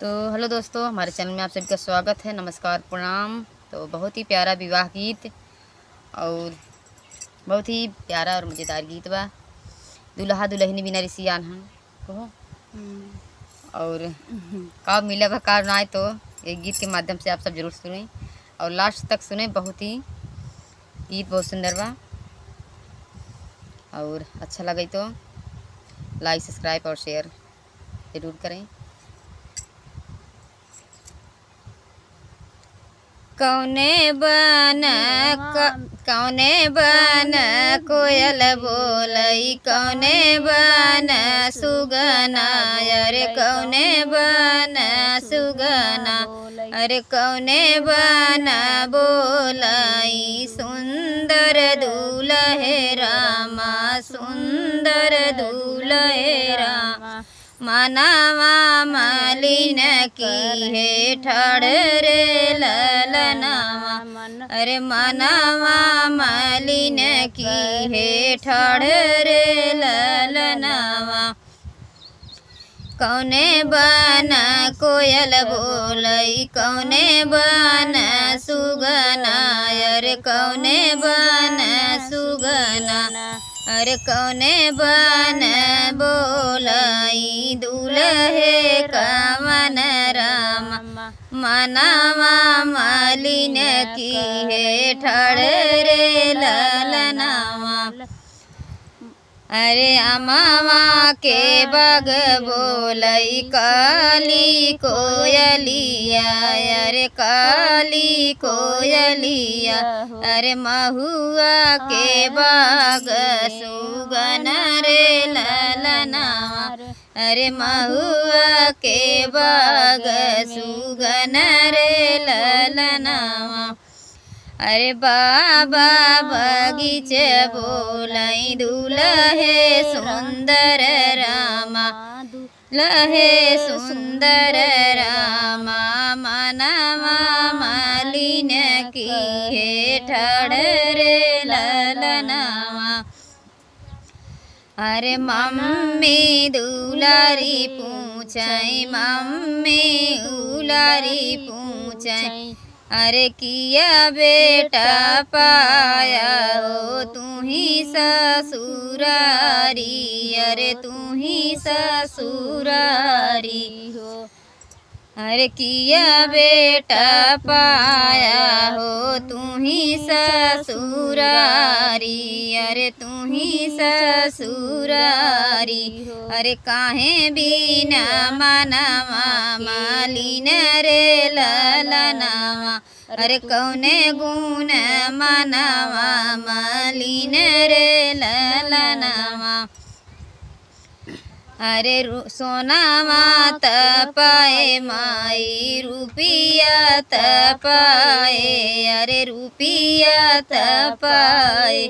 तो हेलो दोस्तों, हमारे चैनल में आप सभी का स्वागत है। नमस्कार, प्रणाम। तो बहुत ही प्यारा विवाह गीत और बहुत ही प्यारा और मज़ेदार गीत बा। दुल्हा दुल्हनी बिना रिसियान हन कहो और का मिला बा का ना, तो एक गीत के माध्यम से आप सब जरूर सुने और लास्ट तक सुने। बहुत ही गीत बहुत सुंदर बा और अच्छा लगे तो लाइक, सब्सक्राइब और शेयर ज़रूर करें। कौने बन कोयल बोलई, कौने बन सुगना, अरे कौने बन सुगना, अरे कौने बन बोलई, सुंदर दूल्हे रामा, सुंदर दूल्हे रामा, मनावा मलिन की है ठाड़ रे ललनावा, अरे मनावा मलिन की है ठाड़ रे ललनावा। कौने बन कोयल बोलई, कौने बन सुगना, अरे कौने बन सुगना, अरे कौने बन बोलई, दूल्हे कवन रामा, मनावा मलिन की है ठाड़ रे ललनावा। अरे अमावा के बग बोलई, काली कोयलिया, अरे काली कोयलिया, अरे महुआ के बाग सुगन रे ललनावा, अरे महुआ के बाग सुगन रे ललनावा। अरे बाबा बगीचे बोलई, दूल्हे सुंदर रामा, दूल्हे सुंदर रामा, मनावा मलिन की है ठाड़ रे ललनावा। अरे मम्मी दुलारी पूछई, मम्मी उलारी पूछई, अरे किया बेटा पाया हो तू ही ससुरारी, अरे तू ही ससुरारी हो, अरे किया बेटा पाया हो तू ही ससुरारी, अरे तू ही ससुरारी हो, अरे काहे बिना मनावा मलिन रे ललनावा, अरे कौने गुण मनावा मलिन रे ललनावा। अरे सोनावा तपाए माई, रुपिया तपाए, अरे रुपिया तपाए,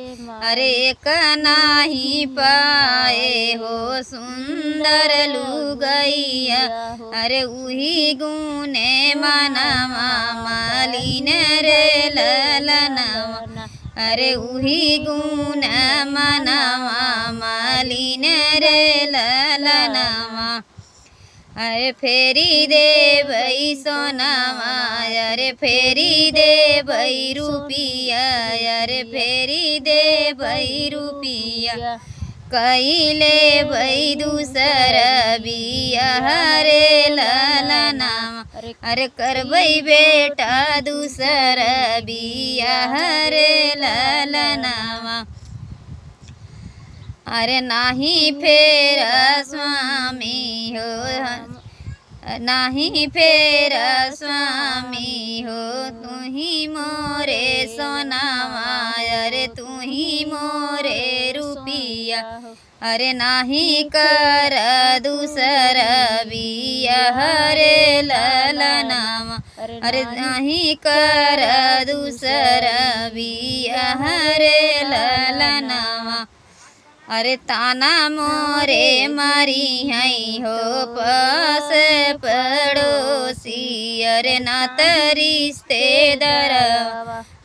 अरे एक नाही पाए हो सुंदर लुगैया, अरे उही गुने मनावा मलिन रे ललनावा, अरे उही गुण मनावा मलिन रे ललनावा। अरे फेरी दे भई सोनावा, अरे फेरी दे भई रुपिया, अरे फेरी दे भई रुपिया, कैले भई दूसर बियाह रे ललनावा, अरे करबई बेटा दूसर बियाह रे ललनावा। अरे नाही फेर स्वामी हो, नाही फेर स्वामी हो, तू ही मोरे सोनावा, अरे तू ही मोरे रुपिया, अरे नाही कर दूसर बियाह रे ललनावा, अरे नाही कर दूसर बियाह रे ललनावा। अरे ताना मोरे मारी हई हो पास पड़ोसी, अरे नात रिश्तेदार,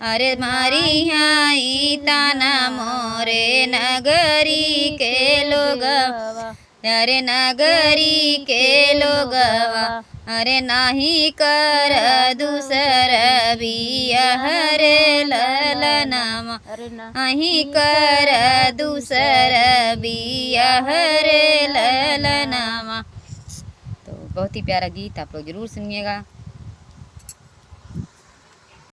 अरे मारी हई ताना मोरे नगरी के लोग, अरे नगरी के लोगवा, अरे नाही कर दूसर बियाह रे ललनमा, अरे ना नहीं कर दूसर बियाह रे ललनमा। तो बहुत ही प्यारा गीत आप लोग ज़रूर सुनिएगा।